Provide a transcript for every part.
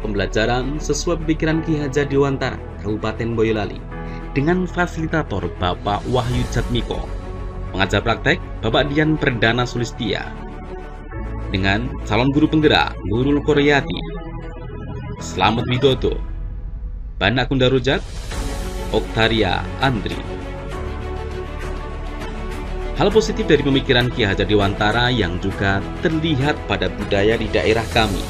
pembelajaran sesuai pemikiran Ki Hajar Dewantara, Kabupaten Boyolali, dengan fasilitator Bapak Wahyu Jatmiko, pengajar praktek Bapak Dian Perdana Sulistia, dengan calon guru penggerak Nurul Koryati, Slamet Widodo, Banak Kundarujat, Oktaria Andri. Hal positif dari pemikiran Ki Hajar Dewantara yang juga terlihat pada budaya di daerah kami,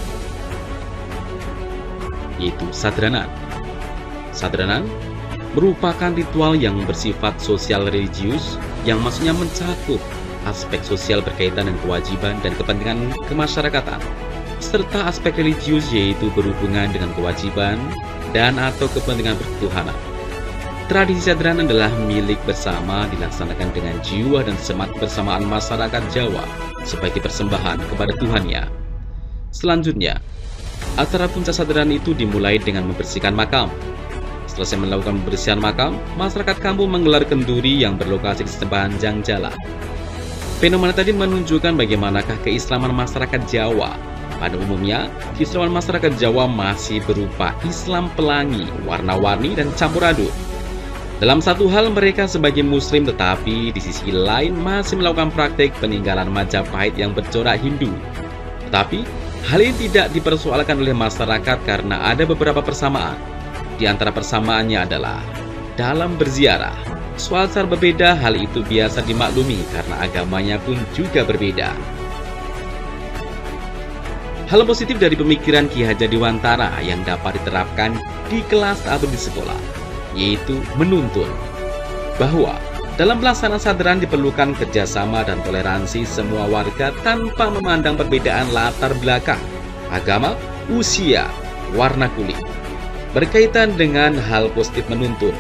yaitu sadranan. Sadranan merupakan ritual yang bersifat sosial religius yang maksudnya mencakup aspek sosial berkaitan dengan kewajiban dan kepentingan kemasyarakatan, serta aspek religius yaitu berhubungan dengan kewajiban dan atau kepentingan berketuhanan. Tradisi sadranan adalah milik bersama, dilaksanakan dengan jiwa dan semangat bersamaan masyarakat Jawa sebagai persembahan kepada Tuhannya. Selanjutnya, acara puncak sadranan itu dimulai dengan membersihkan makam. Selesai melakukan pembersihan makam, masyarakat kampung menggelar kenduri yang berlokasi di sepanjang jalan. Fenomena tadi menunjukkan bagaimanakah keislaman masyarakat Jawa. Pada umumnya, keislaman masyarakat Jawa masih berupa Islam pelangi, warna-warni, dan campur aduk. Dalam satu hal mereka sebagai muslim, tetapi di sisi lain masih melakukan praktek peninggalan Majapahit yang bercorak Hindu. Tetapi hal ini tidak dipersoalkan oleh masyarakat karena ada beberapa persamaan. Di antara persamaannya adalah dalam berziarah. Soal cara berbeda, hal itu biasa dimaklumi karena agamanya pun juga berbeda. Hal positif dari pemikiran Ki Hajar Dewantara yang dapat diterapkan di kelas atau di sekolah, yaitu menuntun bahwa dalam pelaksanaan sadranan diperlukan kerjasama dan toleransi semua warga tanpa memandang perbedaan latar belakang, agama, usia, warna kulit. Berkaitan dengan hal positif menuntun,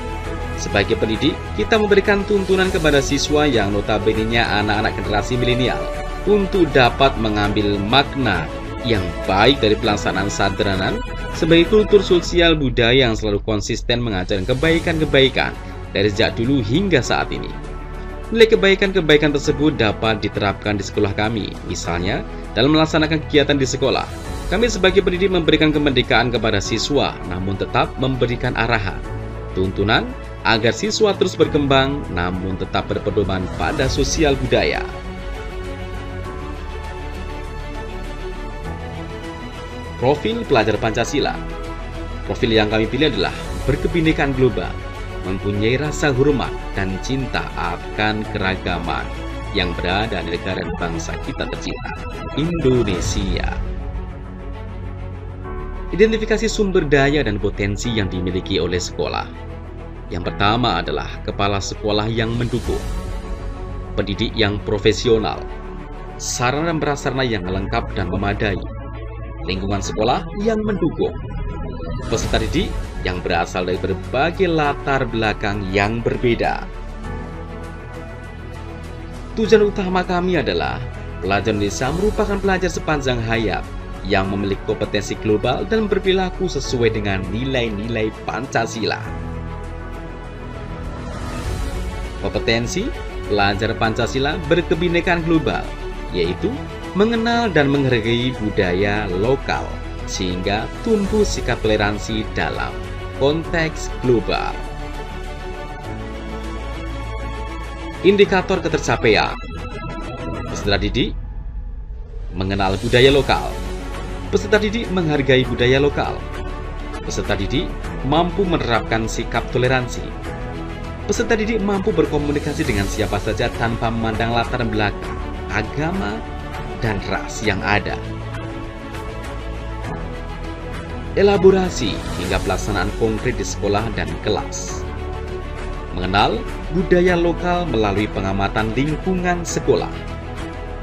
sebagai pendidik, kita memberikan tuntunan kepada siswa yang notabene-nya anak-anak generasi milenial untuk dapat mengambil makna yang baik dari pelaksanaan sadranan sebagai kultur sosial budaya yang selalu konsisten mengajarkan kebaikan-kebaikan dari sejak dulu hingga saat ini. Nilai kebaikan-kebaikan tersebut dapat diterapkan di sekolah kami. Misalnya, dalam melaksanakan kegiatan di sekolah, kami sebagai pendidik memberikan kemerdekaan kepada siswa, namun tetap memberikan arahan, tuntunan, agar siswa terus berkembang, namun tetap berpedoman pada sosial budaya. Profil pelajar Pancasila. Profil yang kami pilih adalah berkebinekaan global, mempunyai rasa hormat dan cinta akan keragaman yang berada di negara dan bangsa kita tercinta, Indonesia. Identifikasi sumber daya dan potensi yang dimiliki oleh sekolah. Yang pertama adalah kepala sekolah yang mendukung, pendidik yang profesional, sarana dan prasarana yang lengkap dan memadai, lingkungan sekolah yang mendukung, peserta didik yang berasal dari berbagai latar belakang yang berbeda. Tujuan utama kami adalah pelajar Indonesia merupakan pelajar sepanjang hayat yang memiliki kompetensi global dan berperilaku sesuai dengan nilai-nilai Pancasila. Kompetensi pelajar Pancasila berkebinekaan global, yaitu mengenal dan menghargai budaya lokal, sehingga tumbuh sikap toleransi dalam konteks global. Indikator ketercapaian peserta didik mengenal budaya lokal, peserta didik menghargai budaya lokal, peserta didik mampu menerapkan sikap toleransi, peserta didik mampu berkomunikasi dengan siapa saja tanpa memandang latar belakang, agama, dan ras yang ada. Elaborasi hingga pelaksanaan konkret di sekolah dan kelas. Mengenal budaya lokal melalui pengamatan lingkungan sekolah.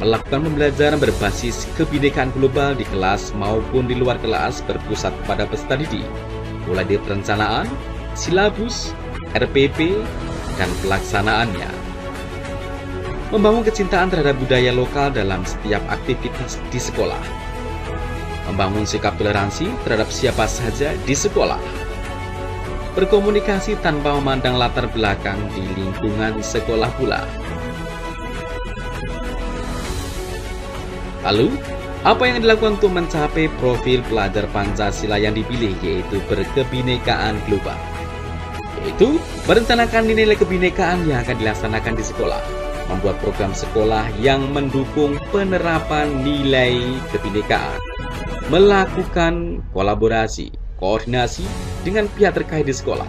Melakukan pembelajaran berbasis kebinekaan global di kelas maupun di luar kelas berpusat pada peserta didik, mulai dari perencanaan, silabus, RPP, dan pelaksanaannya. Membangun kecintaan terhadap budaya lokal dalam setiap aktivitas di sekolah. Membangun sikap toleransi terhadap siapa saja di sekolah. Berkomunikasi tanpa memandang latar belakang di lingkungan sekolah pula. Lalu, Apa yang dilakukan untuk mencapai profil pelajar Pancasila yang dipilih, yaitu berkebinekaan global, yaitu merencanakan nilai kebinekaan yang akan dilaksanakan di sekolah, membuat program sekolah yang mendukung penerapan nilai kebinekaan, melakukan kolaborasi, koordinasi dengan pihak terkait di sekolah,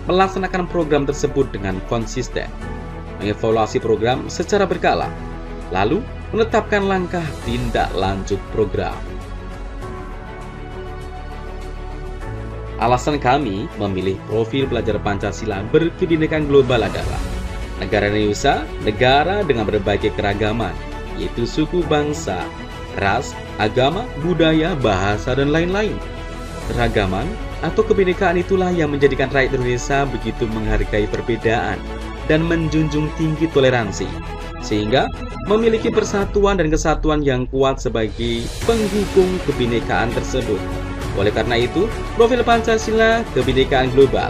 melaksanakan program tersebut dengan konsisten, mengevaluasi program secara berkala, lalu menetapkan langkah tindak lanjut program. Alasan kami memilih profil pelajar Pancasila berkebinekaan global adalah negara Indonesia, negara dengan berbagai keragaman, yaitu suku, bangsa, ras, agama, budaya, bahasa, dan lain-lain. Keragaman atau kebinekaan itulah yang menjadikan rakyat Indonesia begitu menghargai perbedaan dan menjunjung tinggi toleransi, sehingga memiliki persatuan dan kesatuan yang kuat sebagai penghubung kebinekaan tersebut. Oleh karena itu, profil Pancasila kebinekaan global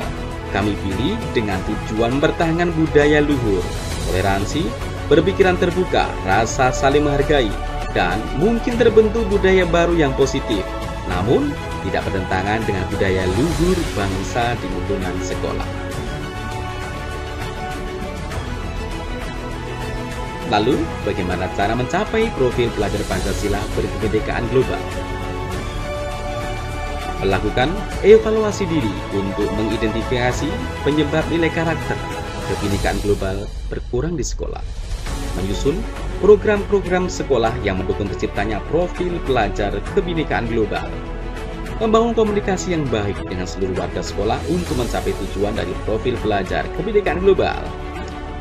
kami pilih dengan tujuan mempertahankan budaya luhur, toleransi, berpikiran terbuka, rasa saling menghargai, dan mungkin terbentuk budaya baru yang positif, namun tidak bertentangan dengan budaya luhur bangsa di lingkungan sekolah. Lalu, bagaimana cara mencapai profil pelajar Pancasila berkebinekaan global? Melakukan evaluasi diri untuk mengidentifikasi penyebab nilai karakter kebinekaan global berkurang di sekolah. Menyusun program-program sekolah yang mendukung terciptanya profil pelajar kebinekaan global. Membangun komunikasi yang baik dengan seluruh warga sekolah untuk mencapai tujuan dari profil pelajar kebinekaan global.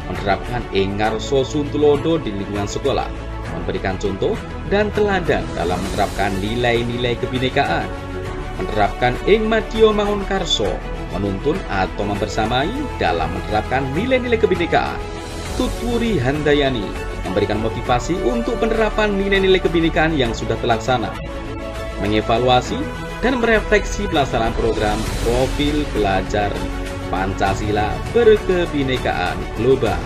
Menerapkan Engarso Suntulodo di lingkungan sekolah. Memberikan contoh dan teladan dalam menerapkan nilai-nilai kebinekaan. Menerapkan Ing Madya Mangunkarso, menuntun atau membersamai dalam menerapkan nilai-nilai kebinekaan. Tutwuri Handayani, memberikan motivasi untuk penerapan nilai-nilai kebinekaan yang sudah terlaksana. Mengevaluasi dan merefleksi pelaksanaan program profil pelajar Pancasila berkebinekaan global.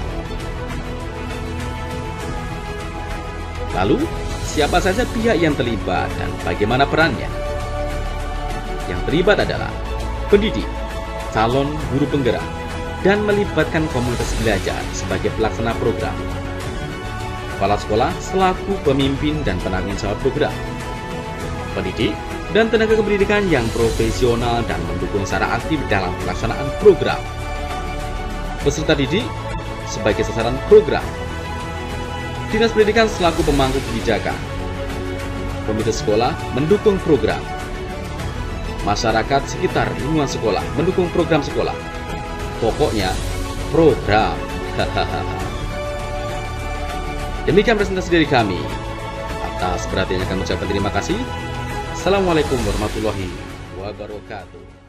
Lalu, siapa saja pihak yang terlibat dan bagaimana perannya? Yang terlibat adalah pendidik, calon guru penggerak, dan melibatkan komunitas belajar sebagai pelaksana program. Kepala sekolah selaku pemimpin dan penanggung jawab program. Pendidik dan tenaga kependidikan yang profesional dan mendukung secara aktif dalam pelaksanaan program. Peserta didik sebagai sasaran program. Dinas Pendidikan selaku pemangku kebijakan. Komite sekolah mendukung program. Masyarakat sekitar lingkungan sekolah mendukung program sekolah. Pokoknya program. Demikian presentasi dari kami. Atas perhatiannya kami ucapkan terima kasih. Assalamualaikum warahmatullahi wabarakatuh.